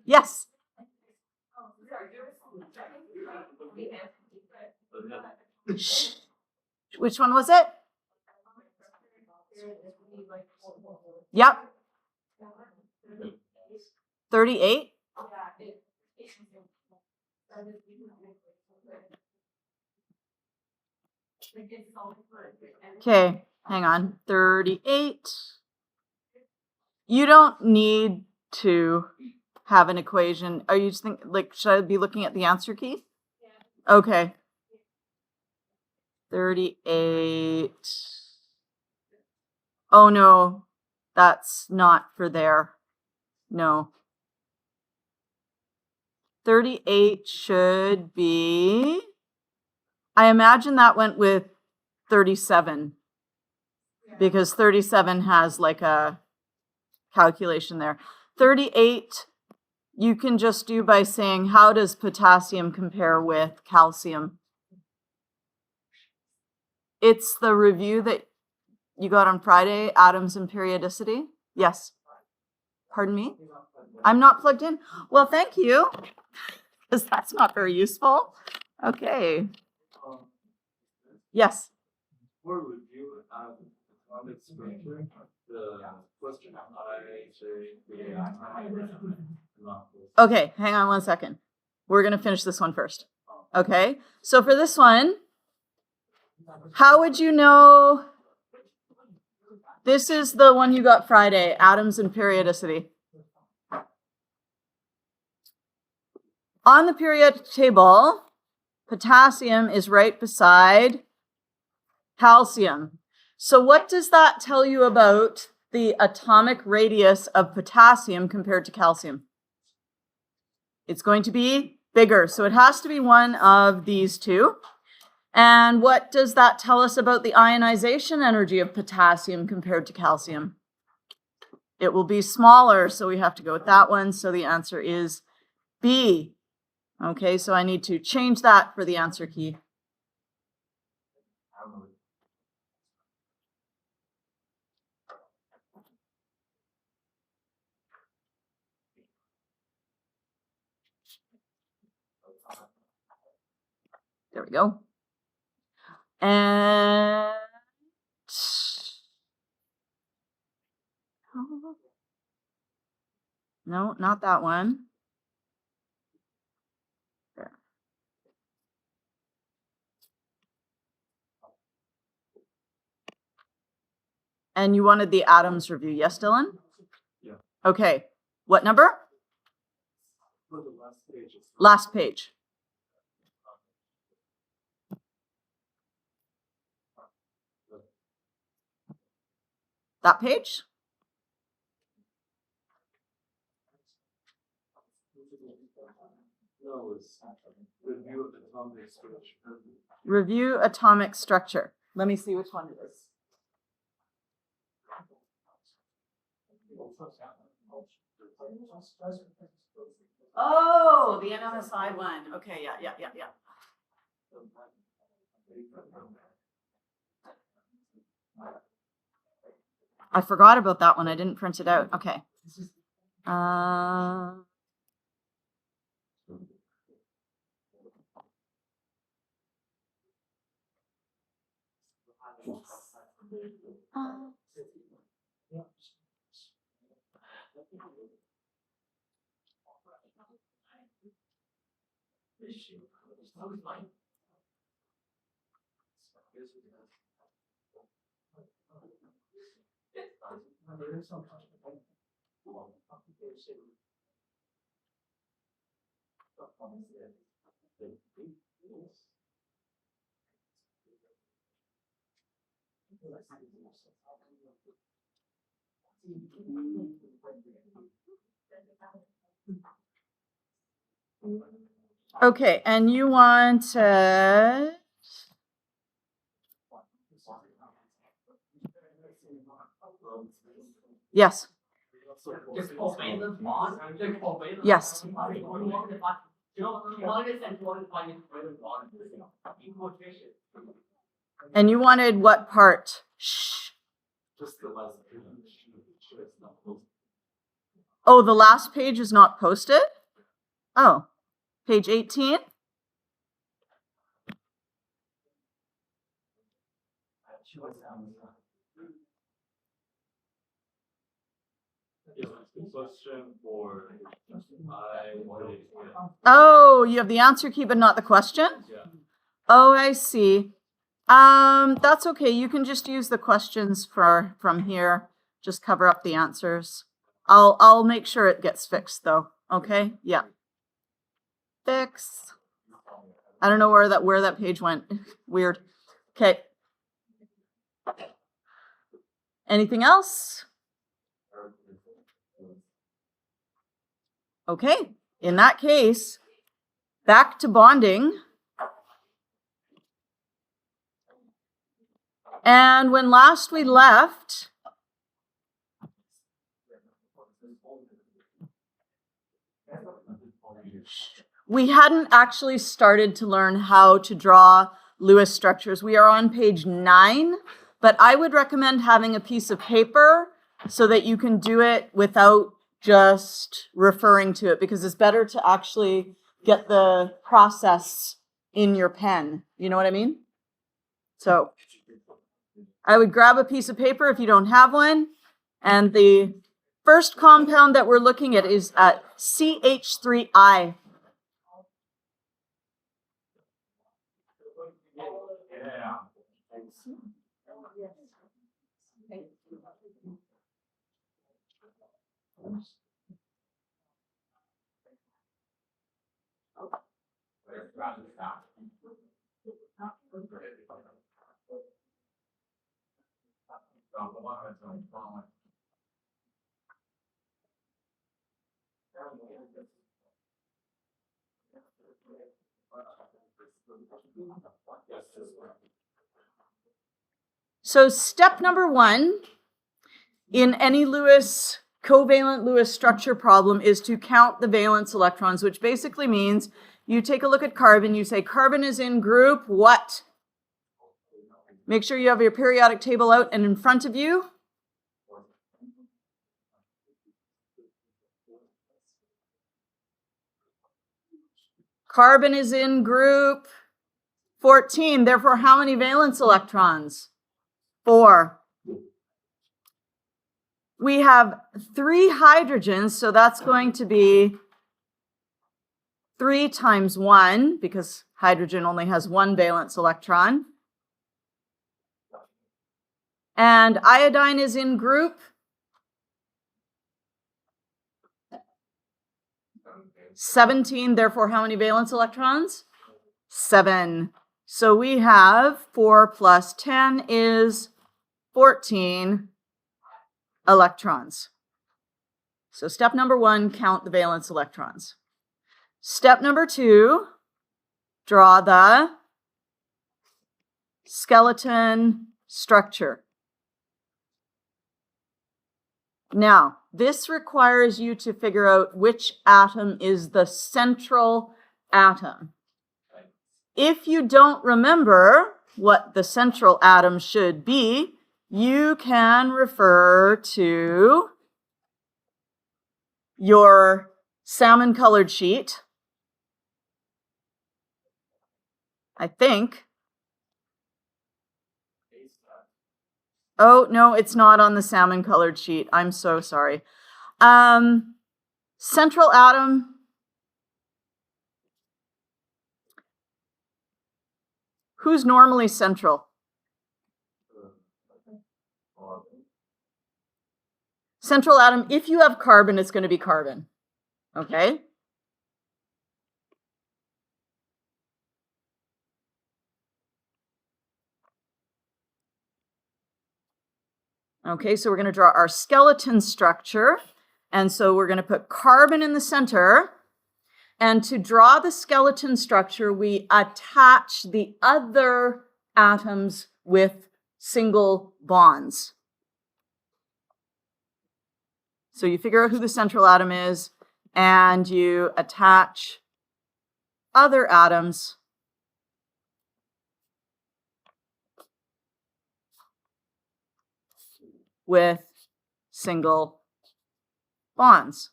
Yes. Shh. Which one was it? Yep. 38. Okay, hang on. 38. You don't need to have an equation. Are you just think like, should I be looking at the answer key? Yeah. Okay. 38. Oh no, that's not for there. No. 38 should be, I imagine that went with 37 because 37 has like a calculation there. 38 you can just do by saying, how does potassium compare with calcium? It's the review that you got on Friday, atoms and periodicity. Yes. Pardon me? I'm not plugged in. Well, thank you, because that's not very useful. Okay. Yes. For review atomic structure, the question Okay, hang on one second. We're going to finish this one first. Okay, so for this one, how would you know? This is the one you got Friday, atoms and periodicity. On the periodic table, potassium is right beside calcium. So what does that tell you about the atomic radius of potassium compared to calcium? It's going to be bigger. So it has to be one of these two. And what does that tell us about the ionization energy of potassium compared to calcium? It will be smaller, so we have to go with that one. So the answer is B. Okay, so I need to change that for the answer key. There we go. And no, not that one. There. And you wanted the atoms review, yes, Dylan? Yeah. Okay, what number? For the last page. Last page. That page? No, it's review atomic structure. Review atomic structure. Let me see which one it is. Oh, the NMSI one. Okay, yeah. I forgot about that one. I didn't print it out. Okay. Okay, and you wanted yes. Yes. And you wanted what part? Shh. Just the last page. Oh, the last page is not posted? Oh, page 18? Question for Oh, you have the answer key, but not the question? Yeah. Oh, I see. That's okay. You can just use the questions from here. Just cover up the answers. I'll make sure it gets fixed though. Okay? Yeah. Fix. I don't know where that page went. Weird. Okay. Anything else? Okay. In that case, back to bonding. And when last we left, we hadn't actually started to learn how to draw Lewis structures. We are on page 9, but I would recommend having a piece of paper so that you can do it without just referring to it, because it's better to actually get the process in your pen. You know what I mean? So I would grab a piece of paper if you don't have one. And the first compound that we're looking at is CH3I. So step number 1 in any covalent Lewis structure problem is to count the valence electrons, which basically means you take a look at carbon, you say carbon is in group what? Make sure you have your periodic table out and in front of you. Carbon is in group 14, therefore how many valence electrons? 4. We have 3 hydrogens, so that's going to be 3 times 1, because hydrogen only has 1 valence electron. And iodine is in group 17, therefore how many valence electrons? 7. So we have 4 plus 10 is 14 electrons. So step number 1, count the valence electrons. Step number 2, draw the skeleton structure. Now, this requires you to figure out which atom is the central atom. If you don't remember what the central atom should be, you can refer to your salmon-colored sheet, I think. Oh, no, it's not on the salmon-colored sheet. I'm so sorry. Central atom. Who's normally central? Central atom, if you have carbon, it's going to be carbon. Okay? Okay, so we're going to draw our skeleton structure. And so we're going to put carbon in the center. And to draw the skeleton structure, we attach the other atoms with single bonds. So you figure out who the central atom is, and you attach other atoms with single bonds,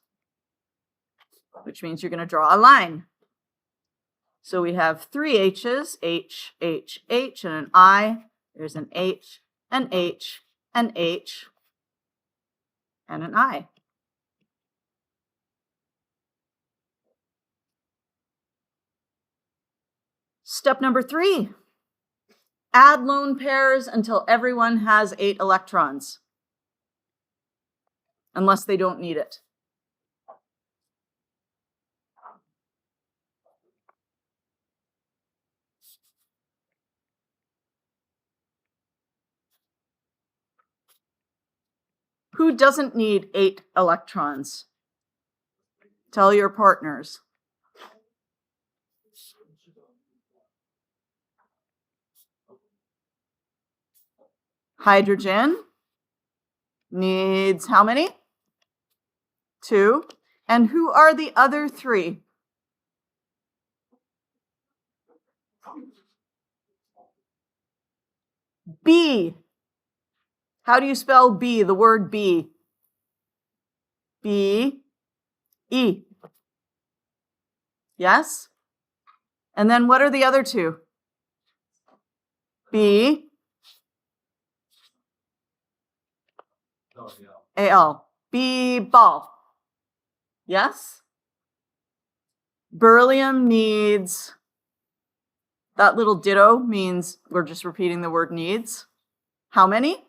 which means you're going to draw a line. So we have 3 H's, H, H, H, and an I. There's an H, an H, an H, and an I. Step number 3, add lone pairs until everyone has 8 electrons, unless they don't need it. Who doesn't need 8 electrons? Tell your partners. Hydrogen needs how many? 2. And who are the other 3? B. How do you spell B, the word B? B, E. Yes? And then what are the other 2? B, A-L. B, ball. Yes? Beryllium needs, that little ditto means we're just repeating the word needs. How many?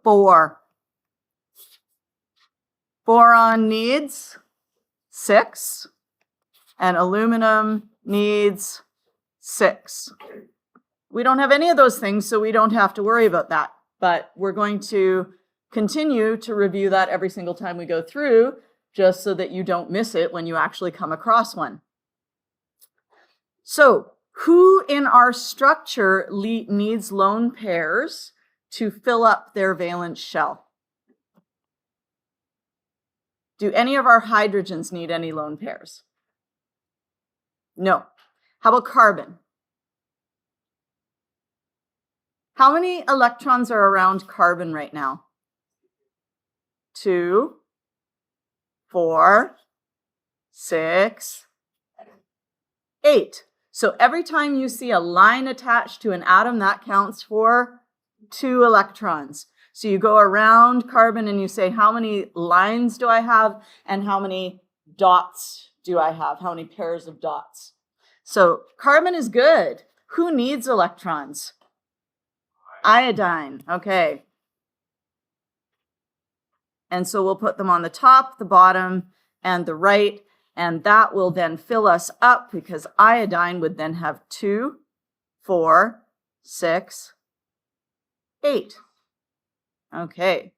4. Boron needs 6. And aluminum needs 6. We don't have any of those things, so we don't have to worry about that. But we're going to continue to review that every single time we go through, just so that you don't miss it when you actually come across one. So, who in our structure needs lone pairs to fill up their valence shell? Do any of our hydrogens need any lone pairs? No. How about carbon? How many electrons are around carbon right now? 2, 4, 6, 8. So every time you see a line attached to an atom, that counts for 2 electrons. So you go around carbon and you say, how many lines do I have and how many dots do I have? How many pairs of dots? So carbon is good. Who needs electrons? Iodine. Okay. And so we'll put them on the top, the bottom, and the right, and that will then fill us up because iodine would then have 2, 4, 6, 8. Okay.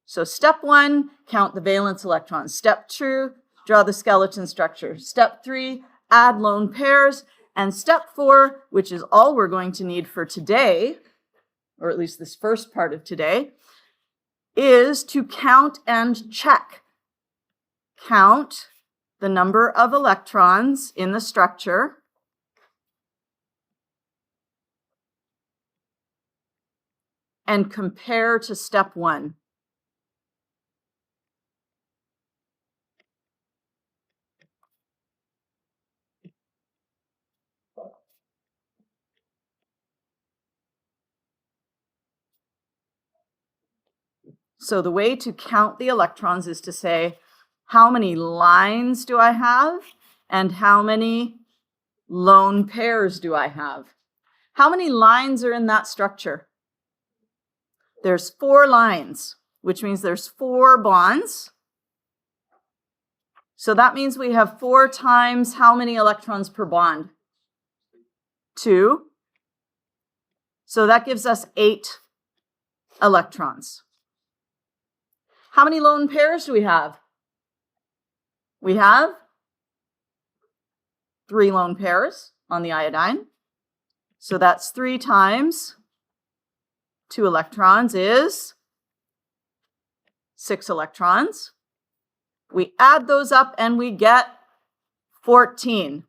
So step 1, count the valence electrons. Step 2, draw the skeleton structure. Step 3, add lone pairs. And step 4, which is all we're going to need for today, or at least this first part of today, is to count and check. Count the number of electrons in the structure and compare to step 1. So the way to count the electrons is to say, how many lines do I have and how many lone pairs do I have? How many lines are in that structure? There's 4 lines, which means there's 4 bonds. So that means we have 4 times how many electrons per bond? 2. So that gives us 8 electrons. How many lone pairs do we have? We have 3 lone pairs on the iodine. So that's 3 times 2 electrons is 6 electrons. We add those up and we get 14.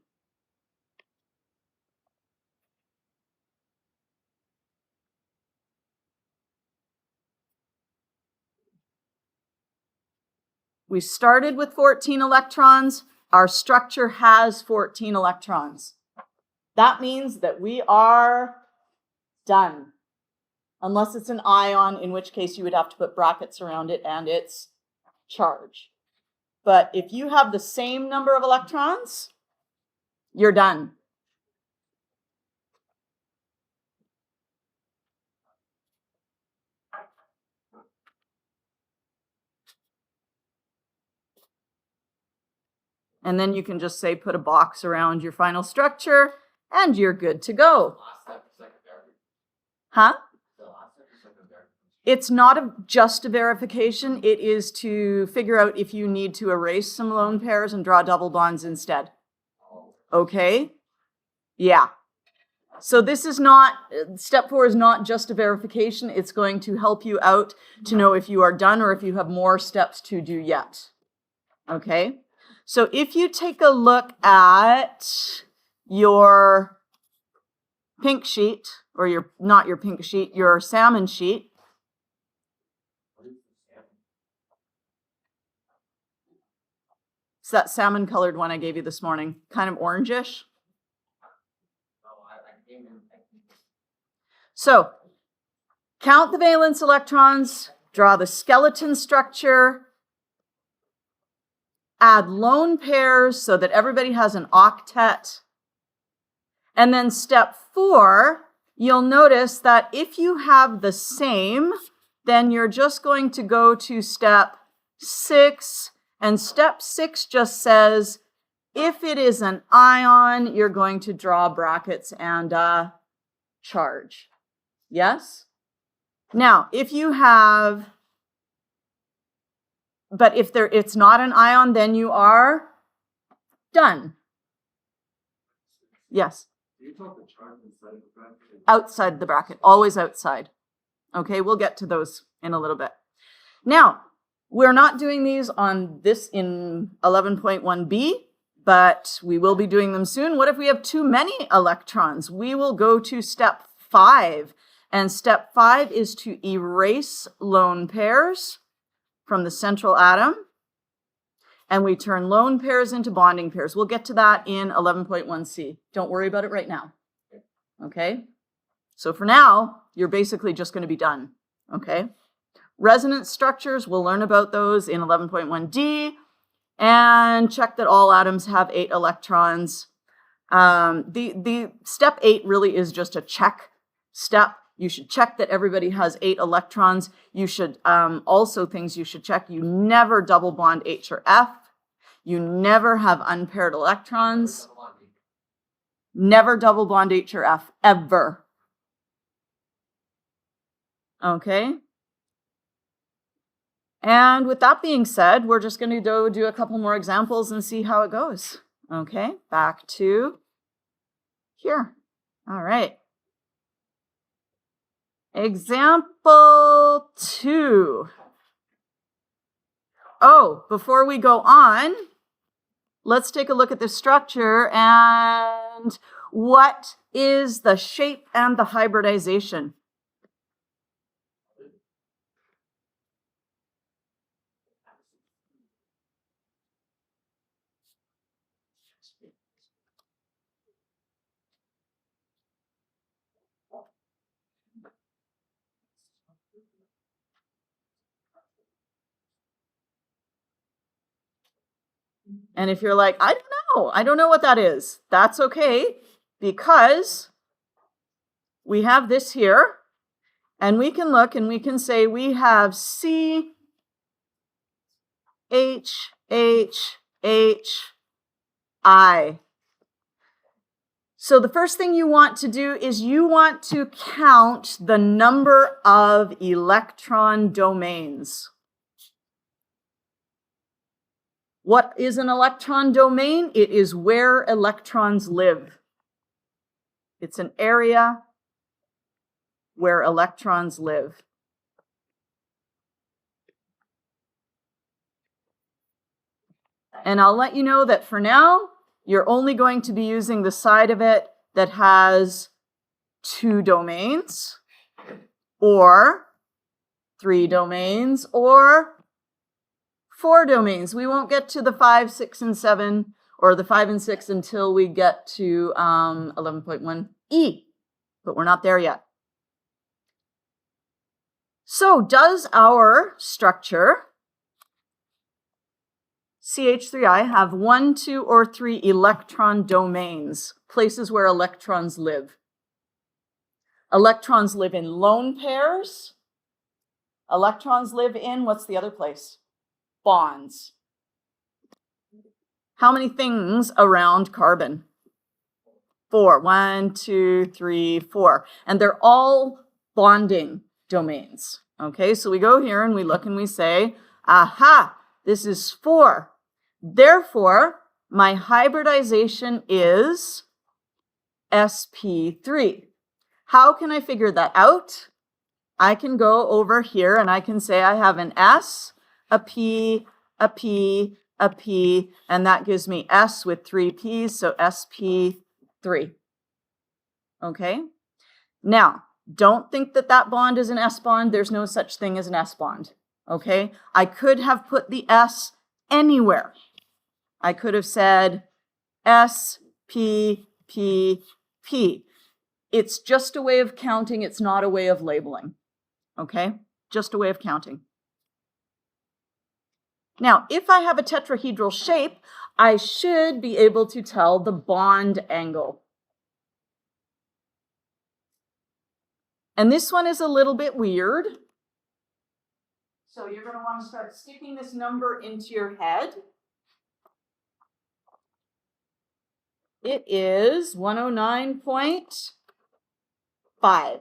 We started with 14 electrons. Our structure has 14 electrons. That means that we are done. Unless it's an ion, in which case you would have to put brackets around it and its charge. But if you have the same number of electrons, you're done. And then you can just say, put a box around your final structure, and you're good to go. Huh? It's not just a verification. It is to figure out if you need to erase some lone pairs and draw double bonds instead. Okay? Yeah. So this is not, step 4 is not just a verification. It's going to help you out to know if you are done or if you have more steps to do yet. Okay? So if you take a look at your pink sheet, or not your pink sheet, your salmon sheet. It's that salmon colored one I gave you this morning, kind of orangish. So count the valence electrons, draw the skeleton structure, add lone pairs so that everybody has an octet. And then step 4, you'll notice that if you have the same, then you're just going to go to step 6. And step 6 just says, if it is an ion, you're going to draw brackets and charge. Yes? Now, if you have, but if it's not an ion, then you are done. Yes? You talk the charge inside the bracket? Outside the bracket, always outside. Okay, we'll get to those in a little bit. Now, we're not doing these on this in 11.1b, but we will be doing them soon. What if we have too many electrons? We will go to step 5. And step 5 is to erase lone pairs from the central atom. And we turn lone pairs into bonding pairs. We'll get to that in 11.1c. Don't worry about it right now. Okay? So for now, you're basically just going to be done. Okay? Resonance structures, we'll learn about those in 11.1d. And check that all atoms have 8 electrons. The step 8 really is just a check step. You should check that everybody has 8 electrons. You should also things you should check. You never double bond H or F. You never have unpaired electrons. Never double bond H or F, ever. Okay? And with that being said, we're just going to go do a couple more examples and see how it goes. Okay, back to here. All right. Example 2. Oh, before we go on, let's take a look at this structure and what is the shape and the hybridization. And if you're like, I don't know what that is, that's okay, because we have this here, and we can look and we can say we have C, H, H, H, I. So the first thing you want to do is you want to count the number of electron domains. What is an electron domain? It is where electrons live. It's an area where electrons live. And I'll let you know that for now, you're only going to be using the side of it that has 2 domains, or 3 domains, or 4 domains. We won't get to the 5, 6, and 7, or the 5 and 6 until we get to 11.1e, but we're not there yet. So does our structure CH3I have 1, 2, or 3 electron domains, places where electrons live? Electrons live in lone pairs. Electrons live in, what's the other place? Bonds. How many things around carbon? 4. 1, 2, 3, 4. And they're all bonding domains. Okay, so we go here and we look and we say, aha, this is 4. Therefore, my hybridization is sp3. How can I figure that out? I can go over here and I can say I have an S, a P, a P, a P, and that gives me S with 3 P's, so sp3. Okay? Now, don't think that that bond is an S bond. There's no such thing as an S bond. Okay? I could have put the S anywhere. I could have said S, P, P, P. It's just a way of counting. It's not a way of labeling. Okay? Just a way of counting. Now, if I have a tetrahedral shape, I should be able to tell the bond angle. And this one is a little bit weird. So you're going to want to start sticking this number into your head. It is 109.5.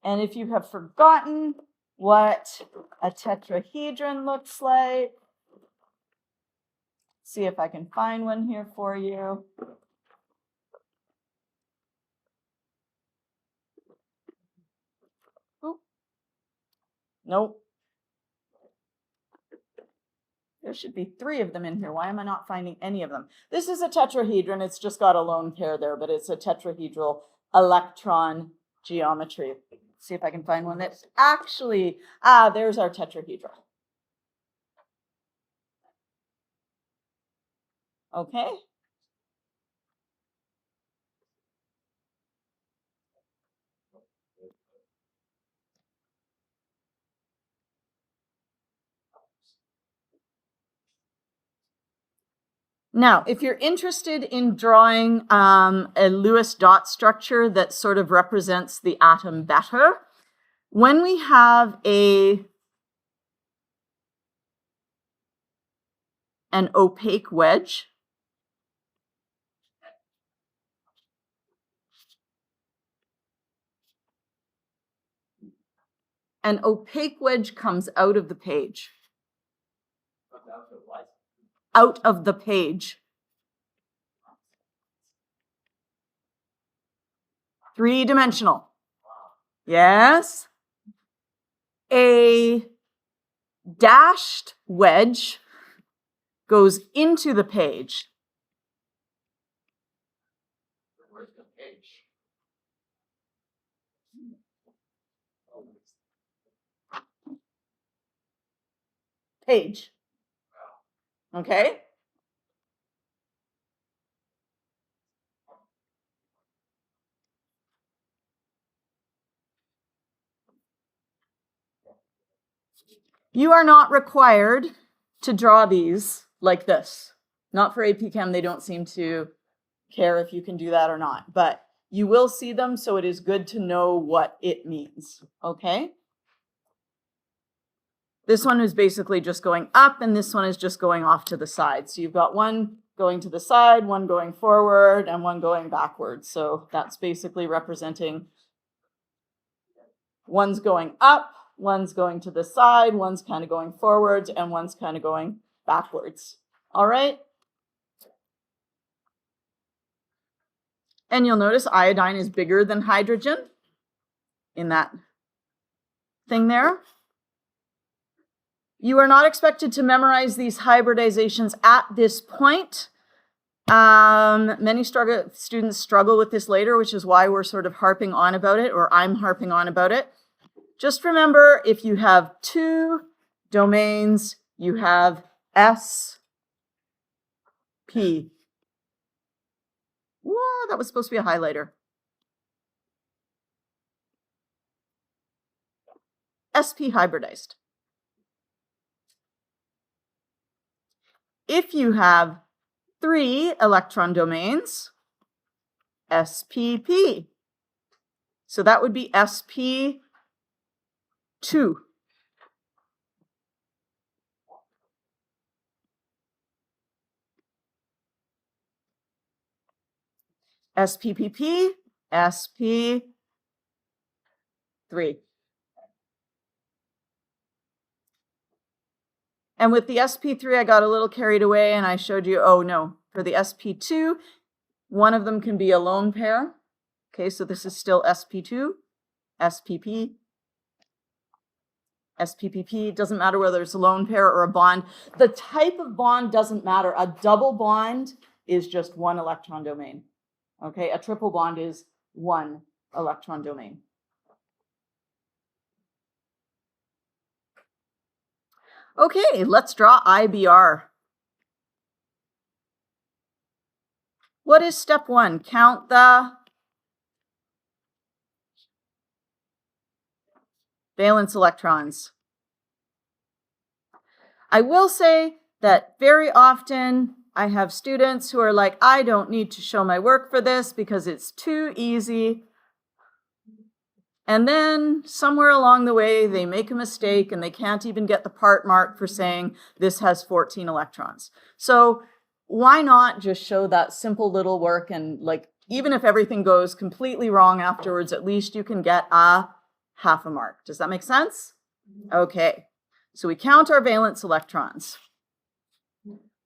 And if you have forgotten what a tetrahedron looks like, see if I can find one here for you. Oop. Nope. There should be 3 of them in here. Why am I not finding any of them? This is a tetrahedron. It's just got a lone pair there, but it's a tetrahedral electron geometry. See if I can find one that's actually, there's our tetrahedral. Okay. Now, if you're interested in drawing a Lewis dot structure that sort of represents the atom better, when we have an opaque wedge, an opaque wedge comes out of the page. Out of the page. 3-dimensional. Yes. A dashed wedge goes into the page. Where's the page? Page. Okay? You are not required to draw these like this. Not for AP Chem, they don't seem to care if you can do that or not, but you will see them, so it is good to know what it means, okay? This one is basically just going up, and this one is just going off to the side. So you've got one going to the side, one going forward, and one going backwards. So that's basically representing one's going up, one's going to the side, one's kind of going forwards, and one's kind of going backwards. All right? And you'll notice iodine is bigger than hydrogen in that thing there. You are not expected to memorize these hybridizations at this point. Many students struggle with this later, which is why we're sort of harping on about it, or I'm harping on about it. Just remember, if you have two domains, you have SP. Whoa, that was supposed to be a highlighter. SP hybridized. If you have 3 electron domains, SPP. So that would be SP2. SPPP, SP3. And with the SP3, I got a little carried away and I showed you, oh no, for the SP2, one of them can be a lone pair. Okay, so this is still SP2, SPP, SPPP. Doesn't matter whether it's a lone pair or a bond. The type of bond doesn't matter. A double bond is just one electron domain. Okay, a triple bond is one electron domain. Okay, let's draw IBR. What is step 1? Count the valence electrons. I will say that very often I have students who are like, I don't need to show my work for this because it's too easy. And then somewhere along the way, they make a mistake and they can't even get the part mark for saying this has 14 electrons. So why not just show that simple little work, and like, even if everything goes completely wrong afterwards, at least you can get a half a mark. Does that make sense? Okay, so we count our valence electrons.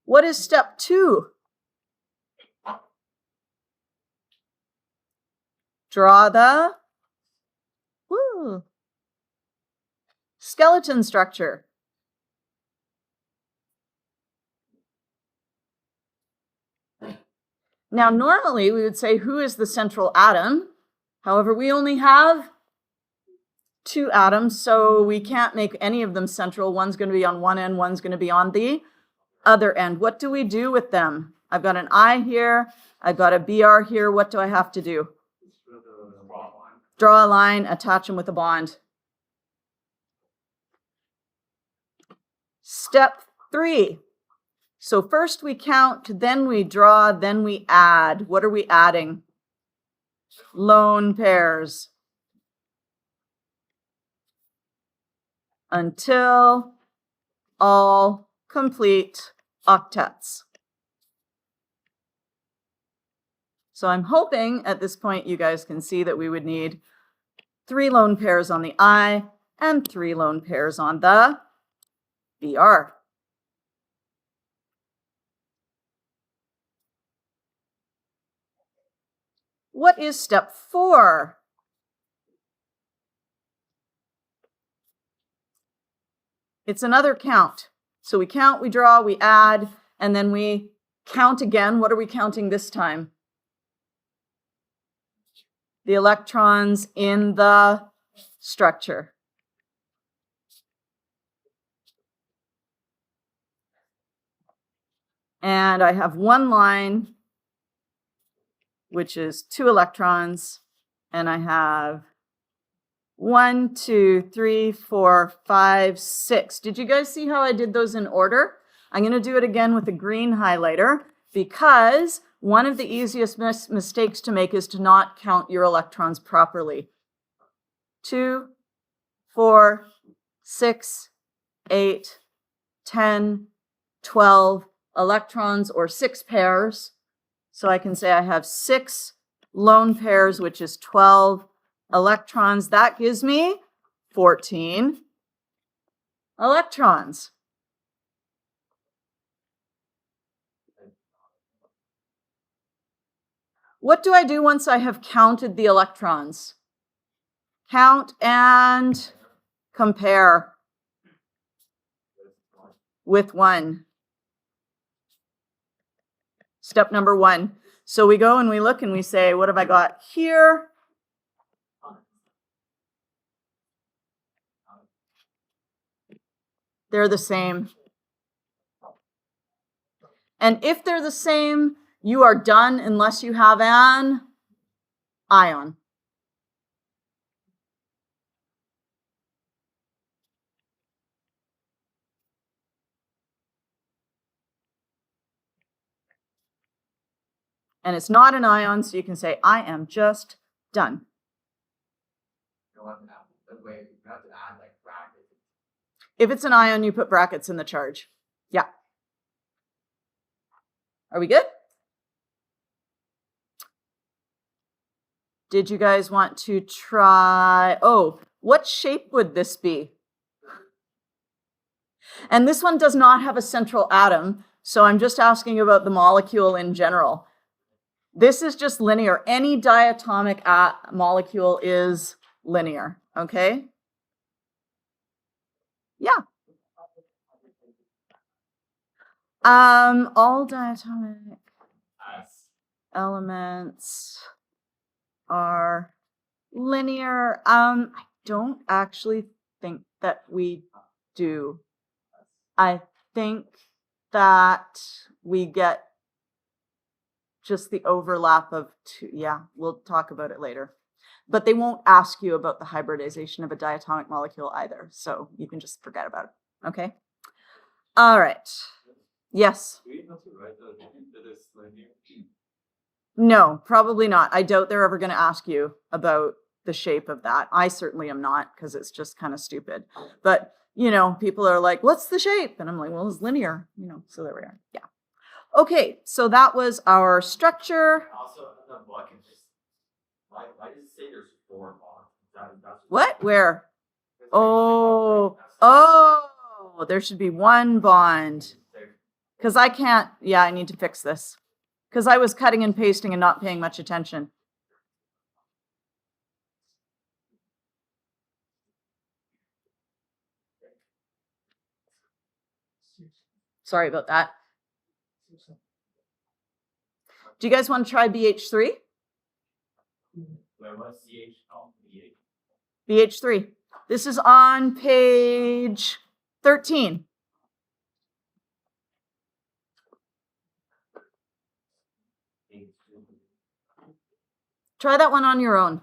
What is step 2? Draw the skeleton structure. Now, normally we would say, who is the central atom? However, we only have 2 atoms, so we can't make any of them central. One's going to be on one end, one's going to be on the other end. What do we do with them? I've got an I here, I've got a BR here. What do I have to do? Draw a line, attach them with a bond. Step 3. So first we count, then we draw, then we add. What are we adding? Lone pairs. Until all complete octets. So I'm hoping at this point you guys can see that we would need 3 lone pairs on the I and 3 lone pairs on the BR. What is step 4? It's another count. So we count, we draw, we add, and then we count again. What are we counting this time? The electrons in the structure. And I have one line, which is 2 electrons, and I have 1, 2, 3, 4, 5, 6. Did you guys see how I did those in order? I'm going to do it again with a green highlighter, because one of the easiest mistakes to make is to not count your electrons properly. 2, 4, 6, 8, 10, 12 electrons, or 6 pairs. So I can say I have 6 lone pairs, which is 12 electrons. That gives me 14 electrons. What do I do once I have counted the electrons? Count and compare with 1. Step number 1. So we go and we look and we say, what have I got here? They're the same. And if they're the same, you are done unless you have an ion. And it's not an ion, so you can say, I am just done. You have to add like brackets. If it's an ion, you put brackets in the charge. Yeah. Are we good? Did you guys want to try? Oh, what shape would this be? And this one does not have a central atom, so I'm just asking about the molecule in general. This is just linear. Any diatomic molecule is linear, okay? Yeah. All diatomic elements are linear. I don't actually think that we do. I think that we get just the overlap of two. Yeah, we'll talk about it later. But they won't ask you about the hybridization of a diatomic molecule either. So you can just forget about it. Okay? All right. Yes? Do we have to write that it's linear? No, probably not. I doubt they're ever going to ask you about the shape of that. I certainly am not, because it's just kind of stupid. But, you know, people are like, what's the shape? And I'm like, well, it's linear. You know, so there we are. Yeah. Okay, so that was our structure. Also, in the book, it's just why does it say there's 4 bonds? That's What? Where? It's like- Oh, there should be 1 bond. Because I can't, yeah, I need to fix this. Because I was cutting and pasting and not paying much attention. Sorry about that. Do you guys want to try BH3? Where was CH? Oh, BH. BH3. This is on page 13. Try that one on your own.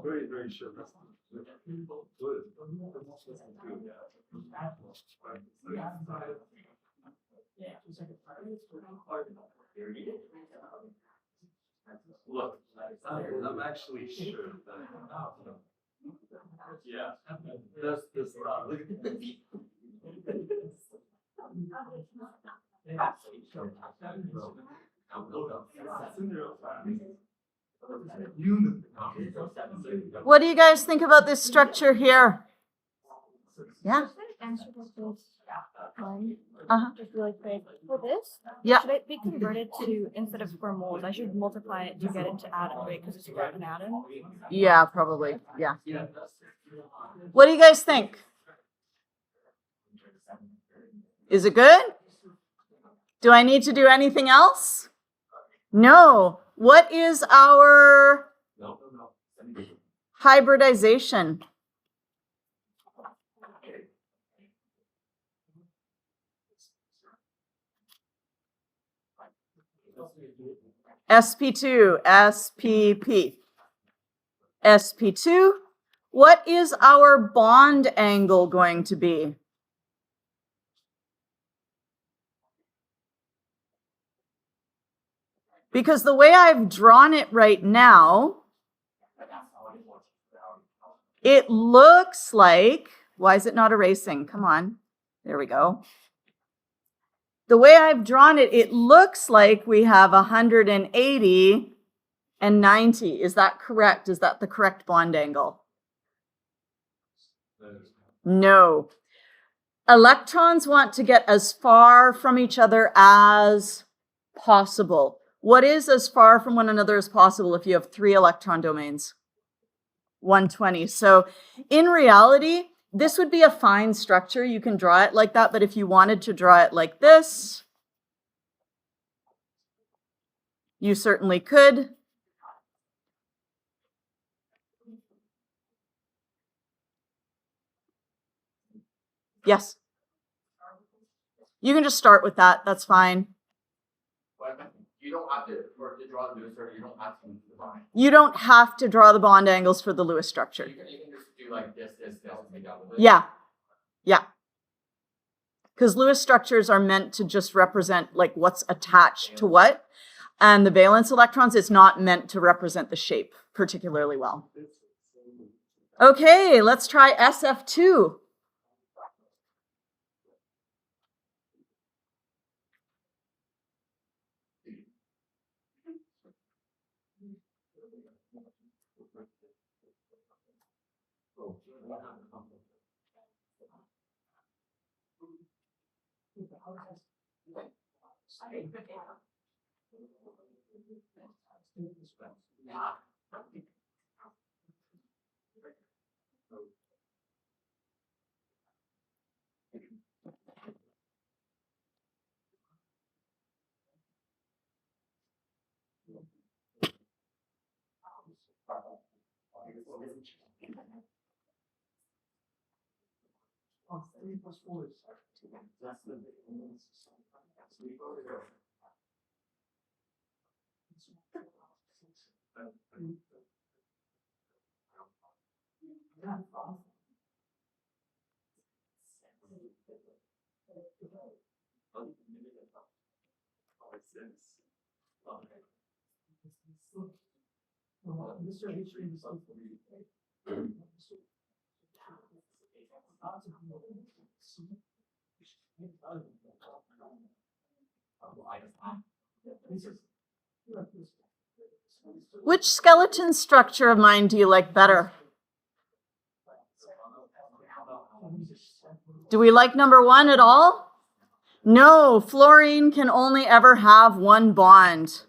Very, very sure. Look, I'm actually sure that. Yeah, that's this. Look at this. What do you guys think about this structure here? Yeah. Uh-huh. Just really quick. For this, Yeah. should it be converted to, instead of square moles, I should multiply it to get it to atoms, right? Because it's square an atom. Yeah, probably. Yeah. What do you guys think? Is it good? Do I need to do anything else? No. What is our hybridization? sp2, spp. sp2. What is our bond angle going to be? Because the way I've drawn it right now, it looks like, why is it not erasing? Come on. There we go. The way I've drawn it, it looks like we have 180 and 90. Is that correct? Is that the correct bond angle? No. Electrons want to get as far from each other as possible. What is as far from one another as possible if you have 3 electron domains? 120. So in reality, this would be a fine structure. You can draw it like that, but if you wanted to draw it like this, you certainly could. Yes. You can just start with that. That's fine. You don't have to, to draw the Lewis structure, you don't have to use the bond. You don't have to draw the bond angles for the Lewis structure. You can just do like this, and take out the Lewis. Yeah. Yeah. Because Lewis structures are meant to just represent like what's attached to what. And the valence electrons, it's not meant to represent the shape particularly well. Okay, let's try SF2. Which skeleton structure of mine do you like better? Do we like number 1 at all? No, fluorine can only ever have 1 bond.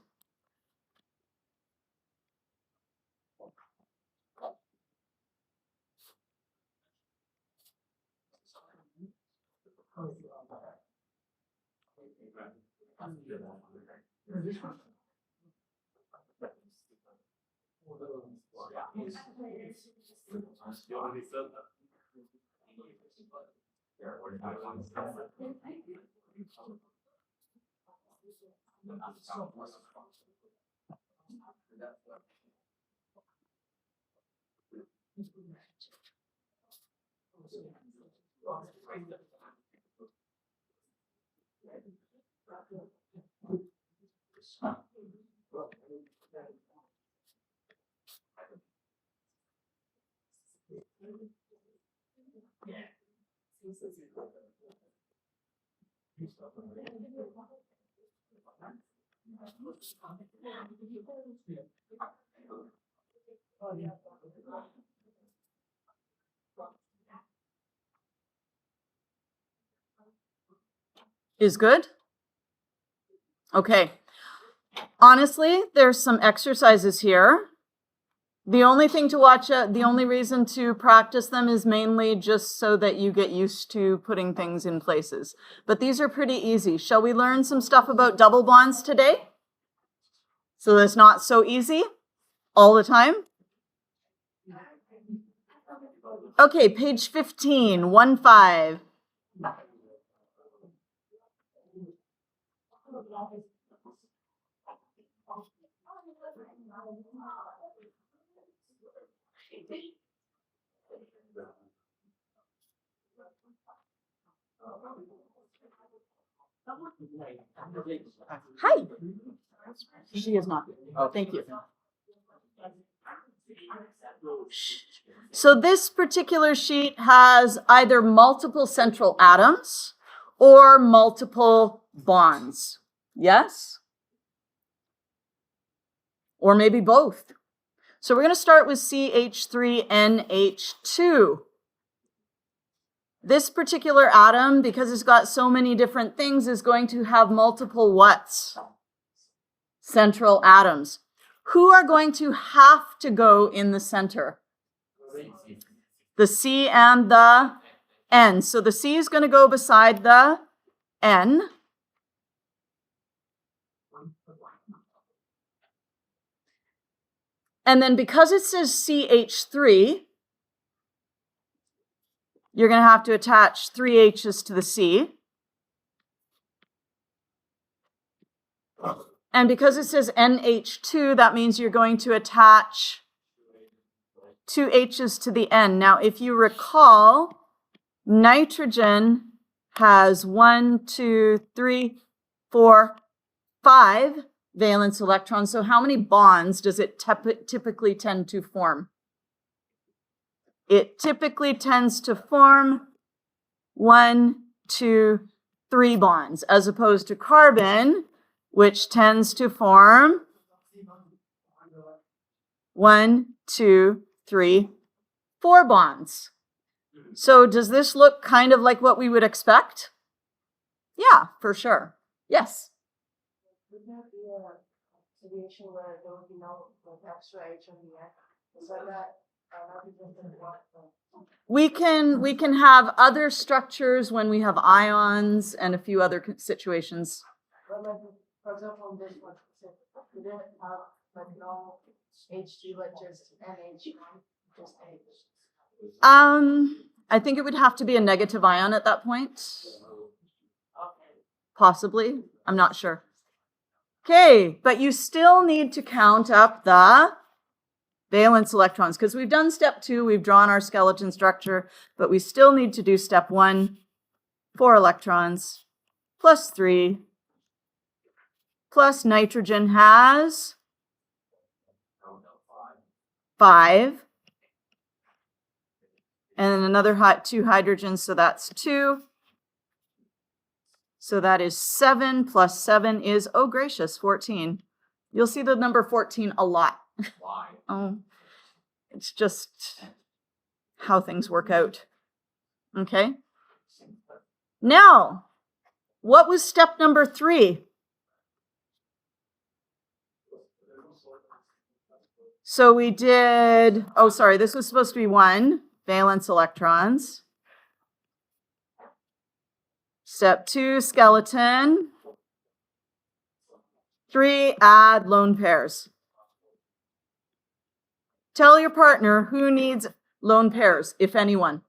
Is good? Okay. Honestly, there's some exercises here. The only thing to watch, the only reason to practice them is mainly just so that you get used to putting things in places. But these are pretty easy. Shall we learn some stuff about double bonds today? So that's not so easy all the time. Okay, page 15, 1-5. Hi. She is not. Oh, thank you. So this particular sheet has either multiple central atoms or multiple bonds. Yes? Or maybe both. So we're going to start with CH3NH2. This particular atom, because it's got so many different things, is going to have multiple whats? Central atoms. Who are going to have to go in the center? The C and the N. So the C is going to go beside the N. And then because it says CH3, you're going to have to attach 3 H's to the C. And because it says NH2, that means you're going to attach 2 H's to the N. Now, if you recall, nitrogen has 1, 2, 3, 4, 5 valence electrons. So how many bonds does it typically tend to form? It typically tends to form 1, 2, 3 bonds, as opposed to carbon, which tends to form 1, 2, 3, 4 bonds. So does this look kind of like what we would expect? Yeah, for sure. Yes? Would there be a situation where there would be no extra H on the end? So that we can have other structures when we have ions and a few other situations. For example, this one, we didn't have like no H2, like just NH1, just H. I think it would have to be a negative ion at that point. Possibly. I'm not sure. Okay, but you still need to count up the valence electrons, because we've done step 2, we've drawn our skeleton structure, but we still need to do step 1, 4 electrons, plus 3, plus nitrogen has 5, and then another 2 hydrogens, so that's 2. So that is 7 plus 7 is, oh gracious, 14. You'll see the number 14 a lot. Why? Oh, it's just how things work out. Okay. Now, what was step number 3? So we did, oh, sorry, this was supposed to be 1, valence electrons. Step 2, skeleton. 3, add lone pairs. Tell your partner who needs lone pairs, if anyone.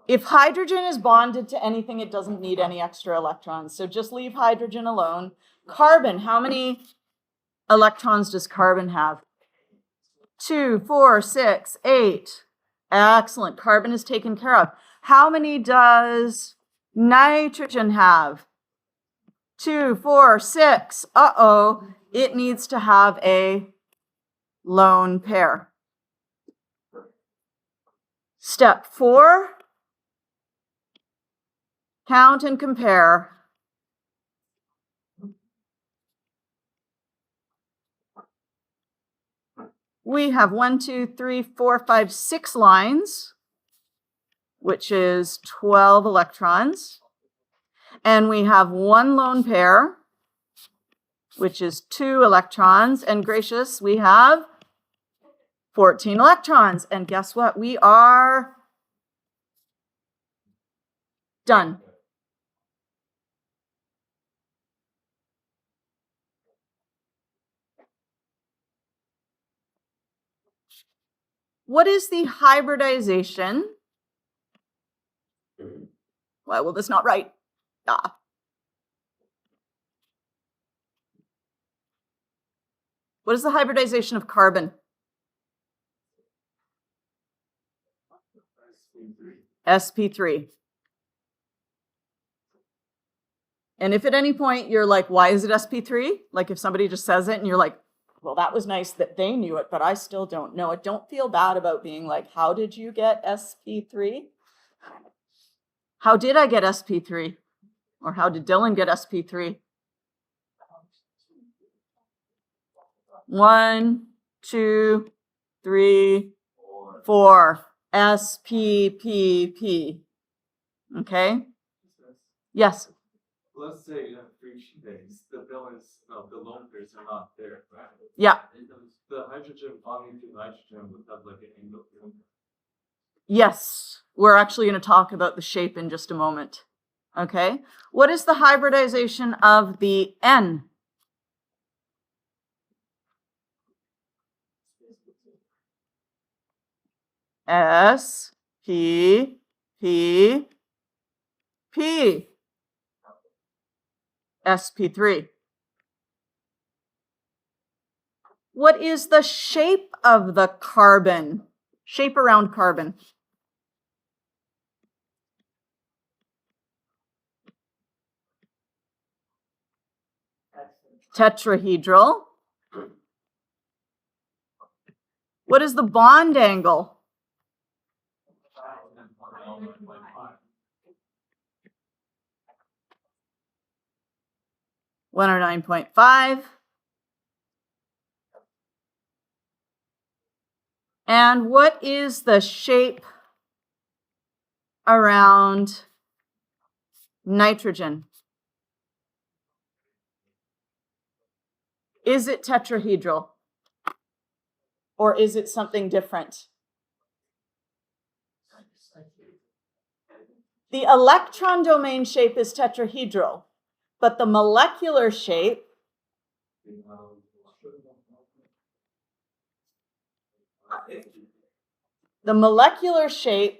If hydrogen is bonded to anything, it doesn't need any extra electrons. So just leave hydrogen alone. Carbon, how many electrons does carbon have? 2, 4, 6, 8. Excellent. Carbon is taken care of. How many does nitrogen have? 2, 4, 6. Uh-oh. It needs to have a lone pair. Step 4, count and compare. We have 1, 2, 3, 4, 5, 6 lines, which is 12 electrons. And we have 1 lone pair, which is 2 electrons. And gracious, we have 14 electrons. And guess what? We are done. What is the hybridization? Why will this not write? Ah. What is the hybridization of carbon? sp3. And if at any point you're like, why is it sp3? Like if somebody just says it and you're like, well, that was nice that they knew it, but I still don't know it. Don't feel bad about being like, how did you get sp3? How did I get sp3? Or how did Dylan get sp3? 1, 2, 3, 4. SPPP. Okay? Yes. Let's say you have 3 days, the balance of the lone pairs are not there, right? Yeah. The hydrogen bonding to nitrogen would have like an angle. Yes. We're actually going to talk about the shape in just a moment. Okay? What is the hybridization of the N? S, P, P, P. sp3. What is the shape of the carbon? Shape around carbon. Tetrahedral. What is the bond angle? 109.5. And what is the shape around nitrogen? Is it tetrahedral? Or is it something different? The electron domain shape is tetrahedral, but the molecular shape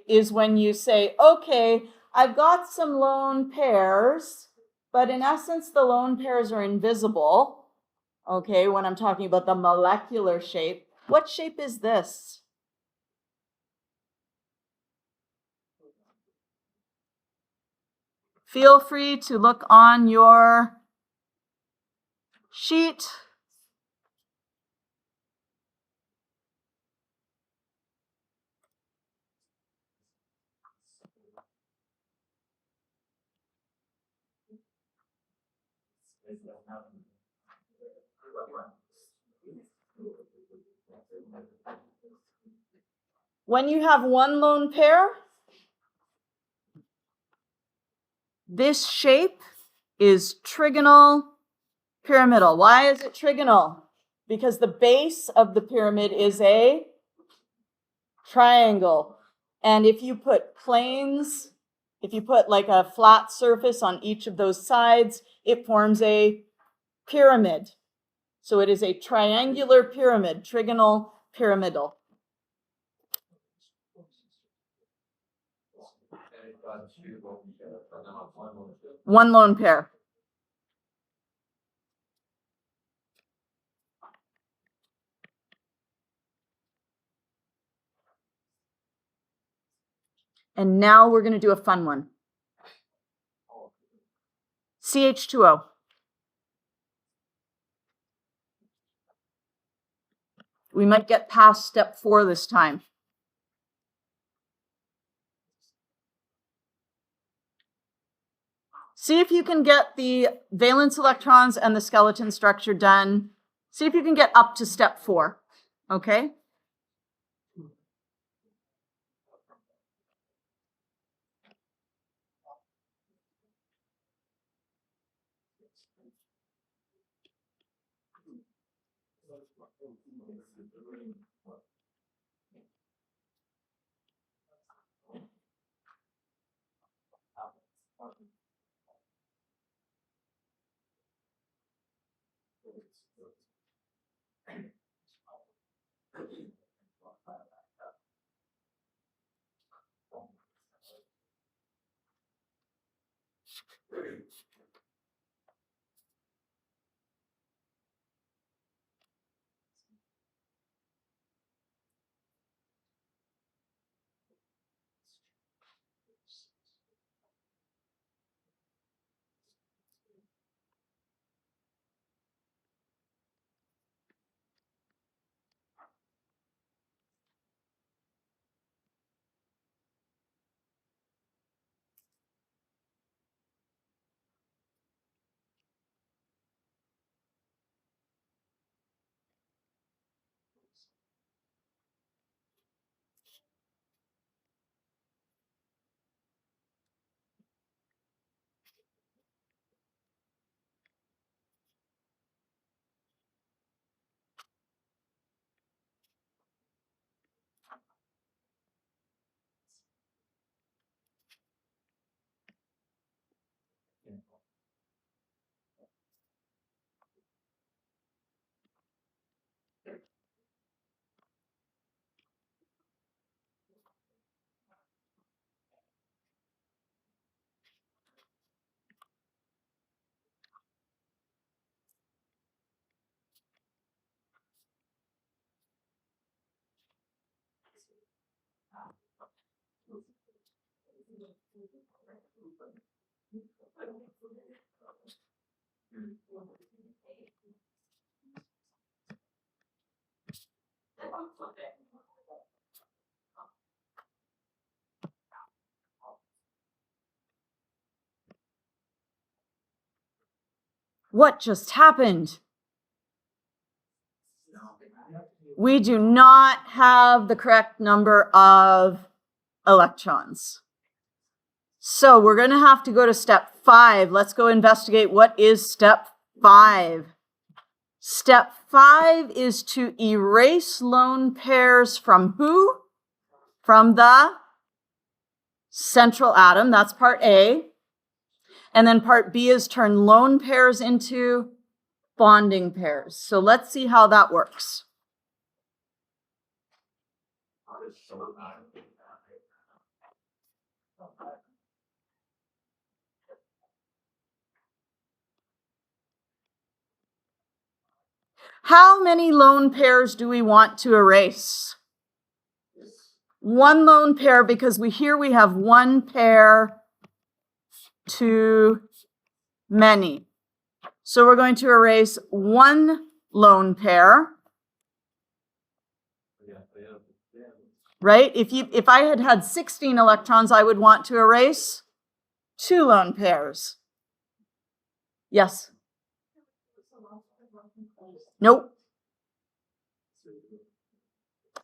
is when you say, okay, I've got some lone pairs, but in essence, the lone pairs are invisible. Okay, when I'm talking about the molecular shape, what shape is this? Feel free to look on your sheet. When you have 1 lone pair, this shape is trigonal pyramidal. Why is it trigonal? Because the base of the pyramid is a triangle. And if you put planes, if you put like a flat surface on each of those sides, it forms a pyramid. So it is a triangular pyramid, trigonal pyramidal. One lone pair. And now we're going to do a fun one. CH2O. We might get past step 4 this time. See if you can get the valence electrons and the skeleton structure done. See if you can get up to step 4, okay? What just happened? We do not have the correct number of electrons. So we're going to have to go to step 5. Let's go investigate what is step 5. Step 5 is to erase lone pairs from who? From the central atom. That's part A. And then part B is turn lone pairs into bonding pairs. So let's see how that works. How many lone pairs do we want to erase? 1 lone pair, because here we have 1 pair too many. So we're going to erase 1 lone pair. Right? If I had had 16 electrons, I would want to erase 2 lone pairs. Yes? Nope.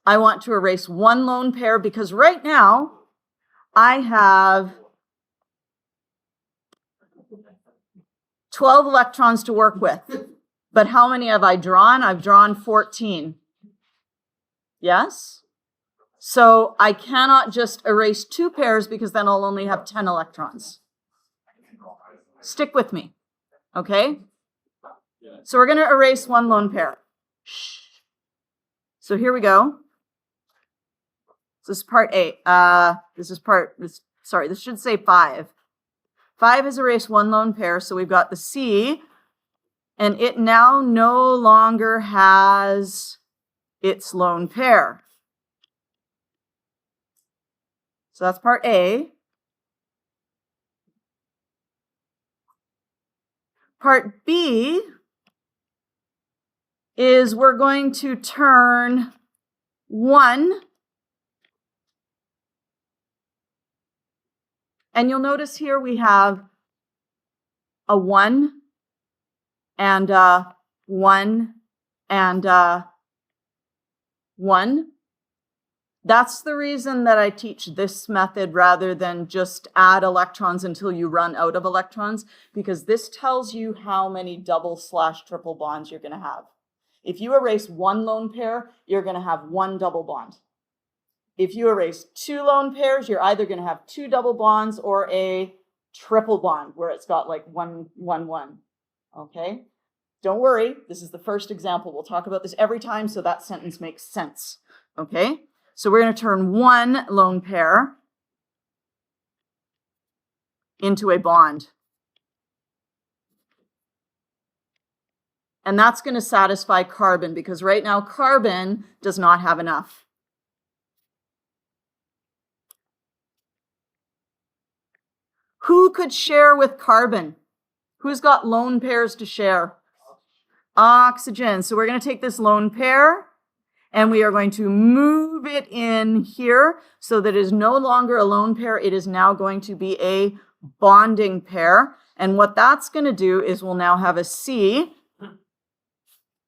I want to erase 1 lone pair because right now I have 12 electrons to work with. But how many have I drawn? I've drawn 14. Yes? So I cannot just erase 2 pairs because then I'll only have 10 electrons. Stick with me, okay? So we're going to erase 1 lone pair. So here we go. This is part A. This should say 5. 5 has erased 1 lone pair, so we've got the C, and it now no longer has its lone pair. So that's part A. Part B is we're going to turn 1, and you'll notice here we have a 1 and a 1 and a 1. That's the reason that I teach this method rather than just add electrons until you run out of electrons, because this tells you how many double/triple bonds you're going to have. If you erase 1 lone pair, you're going to have 1 double bond. If you erase 2 lone pairs, you're either going to have 2 double bonds or a triple bond where it's got like 1, 1, 1. Okay? Don't worry, this is the first example. We'll talk about this every time so that sentence makes sense. Okay? So we're going to turn 1 lone pair into a bond. And that's going to satisfy carbon because right now carbon does not have enough. Who could share with carbon? Who's got lone pairs to share? Oxygen. So we're going to take this lone pair and we are going to move it in here so that it is no longer a lone pair. It is now going to be a bonding pair. And what that's going to do is we'll now have a C.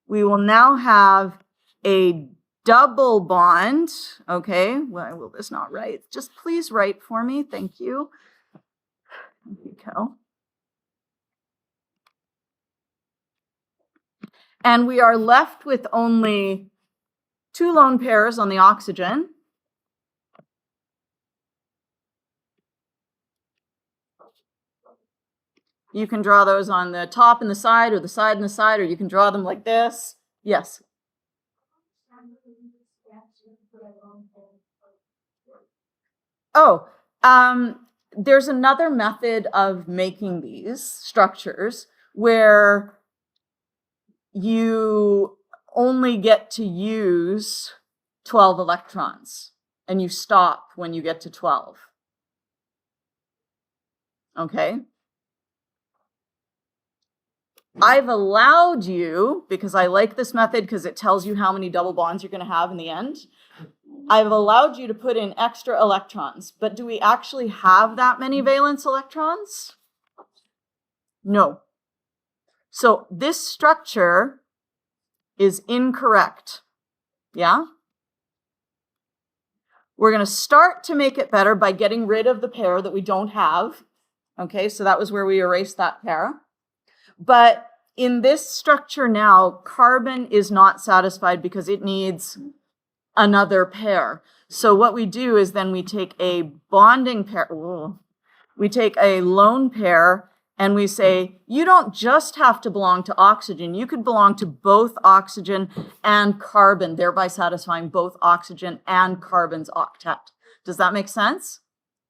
We will now have a double bond. Okay, why will this not write? Just please write for me. Thank you. There you go. And we are left with only 2 lone pairs on the oxygen. You can draw those on the top and the side, or the side and the side, or you can draw them like this. Yes. Oh, there's another method of making these structures where you only get to use 12 electrons and you stop when you get to 12. Okay? I've allowed you, because I like this method because it tells you how many double bonds you're going to have in the end, I've allowed you to put in extra electrons, but do we actually have that many valence electrons? No. So this structure is incorrect. Yeah? We're going to start to make it better by getting rid of the pair that we don't have. Okay, so that was where we erased that pair. But in this structure now, carbon is not satisfied because it needs another pair. So what we do is then we take a bonding pair, we take a lone pair and we say, you don't just have to belong to oxygen, you could belong to both oxygen and carbon, thereby satisfying both oxygen and carbon's octet. Does that make sense?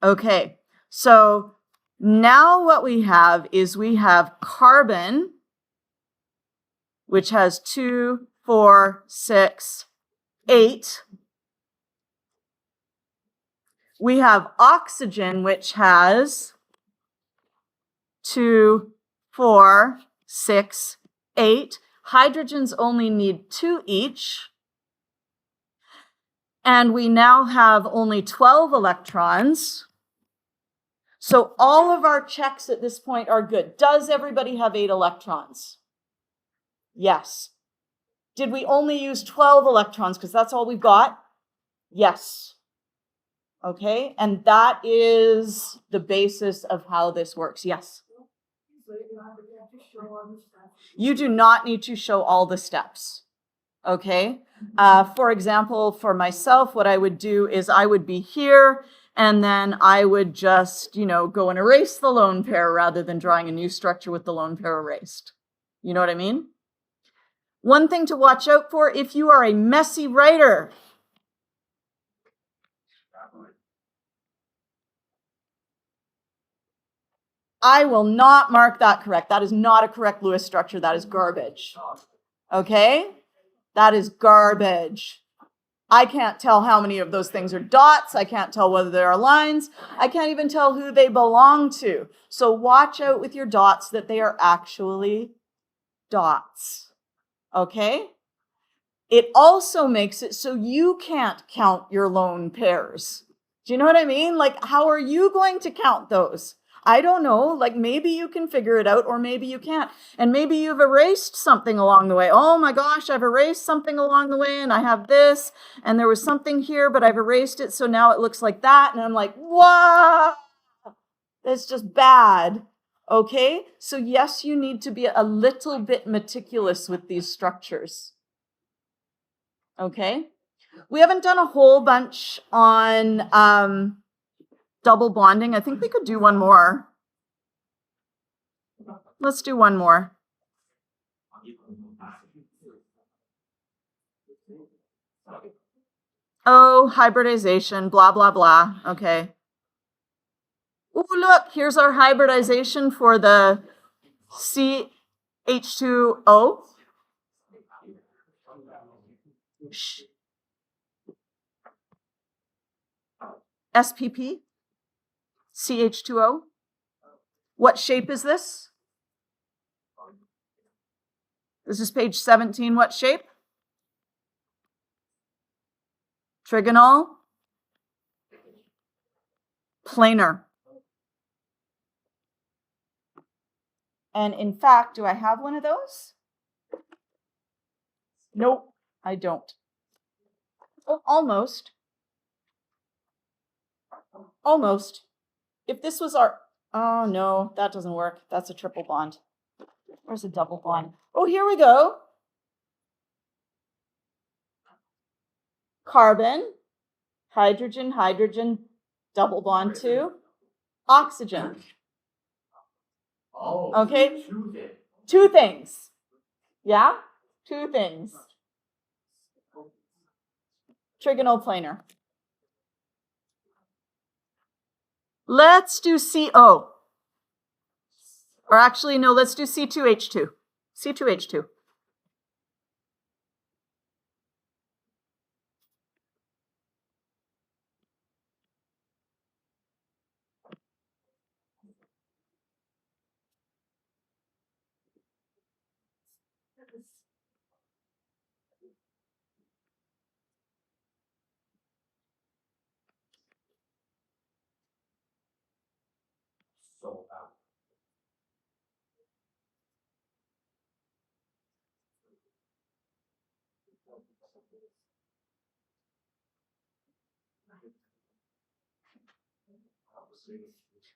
Okay, so now what we have is we have carbon, which has 2, 4, 6, 8. We have oxygen, which has 2, 4, 6, 8. Hydrogens only need 2 each. And we now have only 12 electrons. So all of our checks at this point are good. Does everybody have 8 electrons? Yes. Did we only use 12 electrons because that's all we've got? Yes. Okay, and that is the basis of how this works. Yes? You do not need to show all the steps. Okay? For example, for myself, what I would do is I would be here and then I would just, go and erase the lone pair rather than drawing a new structure with the lone pair erased. You know what I mean? One thing to watch out for, if you are a messy writer, I will not mark that correct. That is not a correct Lewis structure. That is garbage. Okay? That is garbage. I can't tell how many of those things are dots. I can't tell whether there are lines. I can't even tell who they belong to. So watch out with your dots that they are actually dots. Okay? It also makes it so you can't count your lone pairs. Do you know what I mean? Like, how are you going to count those? I don't know, like maybe you can figure it out or maybe you can't. And maybe you've erased something along the way. Oh my gosh, I've erased something along the way and I have this and there was something here, but I've erased it. So now it looks like that. And I'm like, wow, that's just bad. Okay, so yes, you need to be a little bit meticulous with these structures. Okay, we haven't done a whole bunch on double bonding. I think we could do one more. Let's do one more. Oh, hybridization, blah, blah, blah. Okay. Oh, look, here's our hybridization for the CH2O. SPP, CH2O. What shape is this? This is page 17. What shape? Trigonal. Planar. And in fact, do I have one of those? Nope, I don't. Oh, almost. Almost. If this was our, oh no, that doesn't work. That's a triple bond. Where's a double bond? Oh, here we go. Carbon, hydrogen, hydrogen, double bond to oxygen. Oh, Okay. choose 2 things. Yeah? 2 things. Trigonal planar. Let's do CO. Or actually, no, let's do C2H2. C2H2. so bad.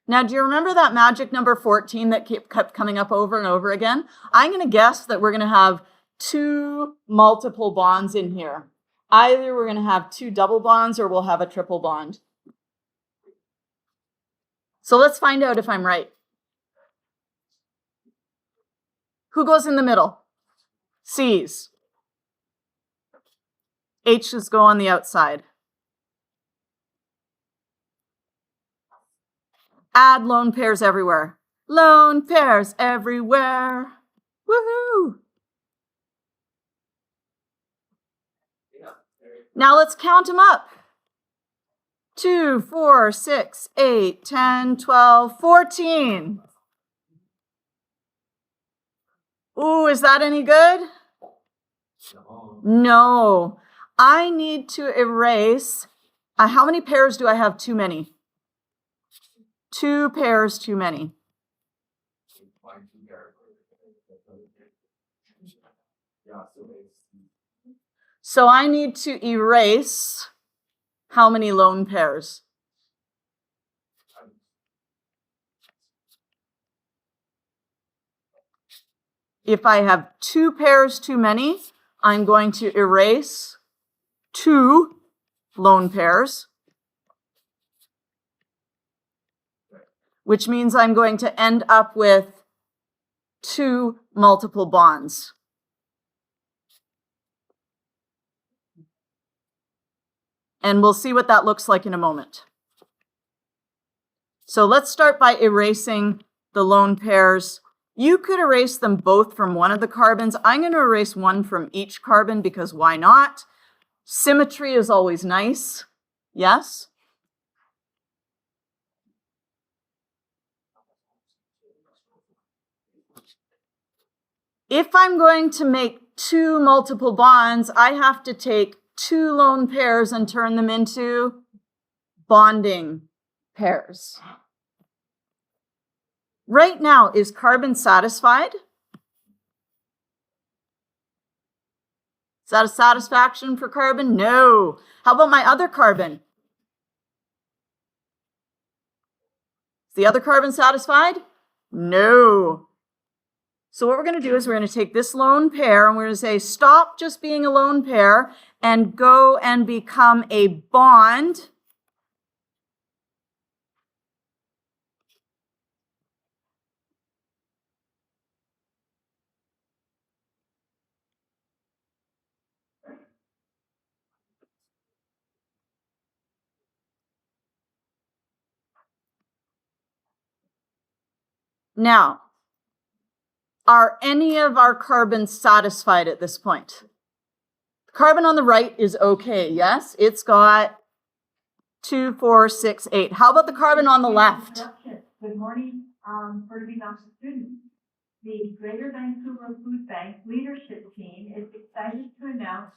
Now, do you remember that magic number 14 that kept coming up over and over again? I'm going to guess that we're going to have 2 multiple bonds in here. Either we're going to have 2 double bonds or we'll have a triple bond. So let's find out if I'm right. Who goes in the middle? C's. H's go on the outside. Add lone pairs everywhere. Lone pairs everywhere. Woohoo! Now let's count them up. 2, 4, 6, 8, 10, 12, 14. Ooh, is that any good? No. I need to erase. How many pairs do I have too many? 2 pairs too many. So I need to erase how many lone pairs? If I have 2 pairs too many, I'm going to erase 2 lone pairs, which means I'm going to end up with 2 multiple bonds. And we'll see what that looks like in a moment. So let's start by erasing the lone pairs. You could erase them both from one of the carbons. I'm going to erase one from each carbon because why not? Symmetry is always nice. Yes? If I'm going to make 2 multiple bonds, I have to take 2 lone pairs and turn them into bonding pairs. Right now, is carbon satisfied? Is that a satisfaction for carbon? No. How about my other carbon? Is the other carbon satisfied? No. So what we're going to do is we're going to take this lone pair and we're going to say, stop just being a lone pair and go and become a bond. Now, are any of our carbons satisfied at this point? The carbon on the right is okay, yes? It's got 2, 4, 6, 8. How about the carbon on the left? Good morning, Burnaby Mountain students. The Greater Vancouver Food Bank leadership team is excited to announce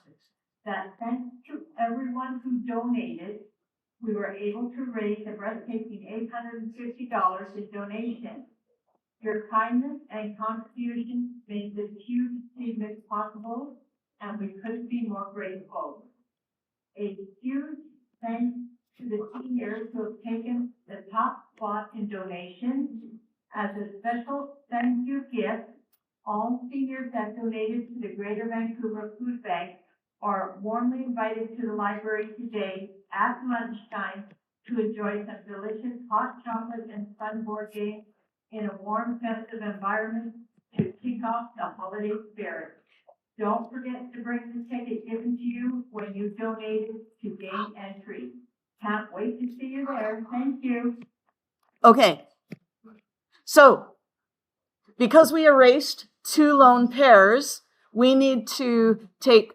that thanks to everyone who donated, we were able to raise a breathtaking $850 in donations. Your kindness and contributions made this huge achievement possible, and we couldn't be more grateful. A huge thanks to the seniors who have taken the top spot in donations. As a special thank you gift, all seniors that donated to the Greater Vancouver Food Bank are warmly invited to the library today at lunchtime to enjoy some delicious hot chocolate and fun board games in a warm, festive environment to kick off the holiday spirit. Don't forget to bring the ticket given to you when you donated to gain entry. Can't wait to see you there. Thank you. Okay. So, because we erased 2 lone pairs, we need to take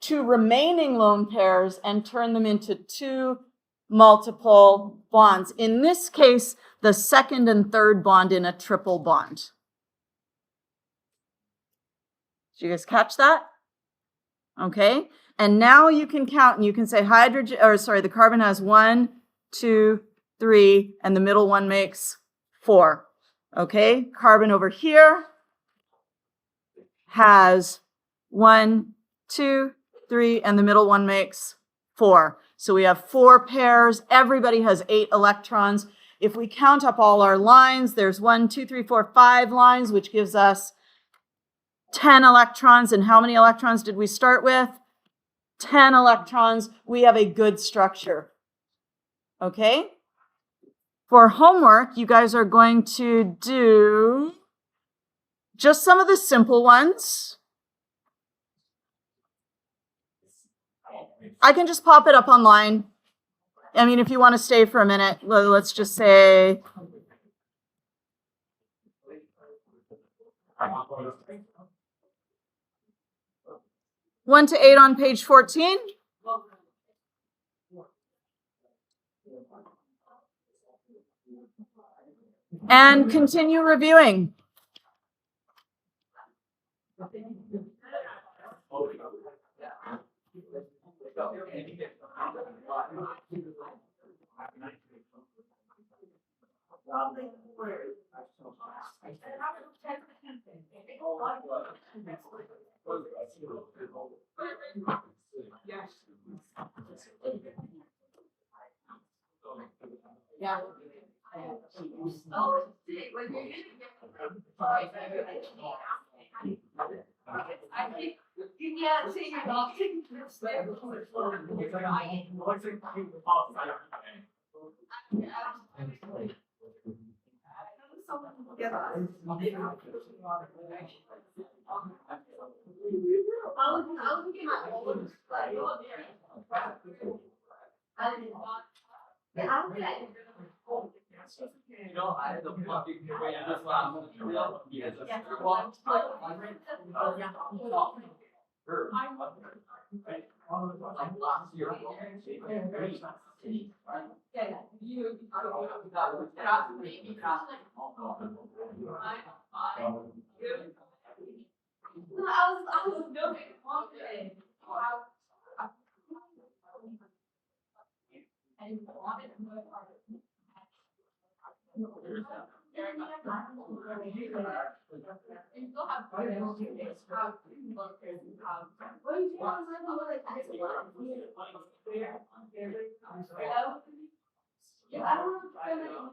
2 remaining lone pairs and turn them into 2 multiple bonds. In this case, the second and third bond in a triple bond. Did you guys catch that? Okay. And now you can count and you can say the carbon has 1, 2, 3, and the middle one makes 4. Okay. Carbon over here has 1, 2, 3, and the middle one makes 4. So we have 4 pairs. Everybody has 8 electrons. If we count up all our lines, there's 1, 2, 3, 4, 5 lines, which gives us 10 electrons. And how many electrons did we start with? 10 electrons. We have a good structure. Okay? For homework, you guys are going to do just some of the simple ones. I can just pop it up online. I mean, if you want to stay for a minute, let's just say. One to 8 on page 14. And continue reviewing. Yeah. You can't see your dog taking trips there. You know, I had the fucking way I just laughed at the real. Yes, that's true. Like last year. Yeah, I don't know.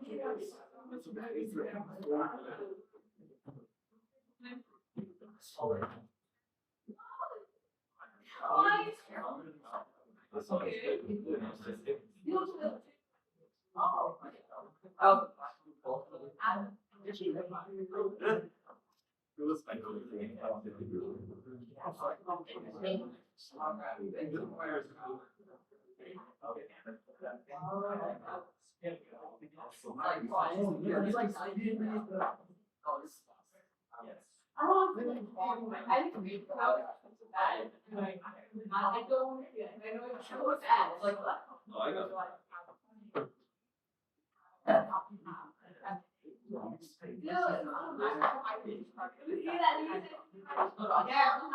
I think we bad. I don't, I know it's so bad, like, Oh, I got no, it's not. See that music? Yeah.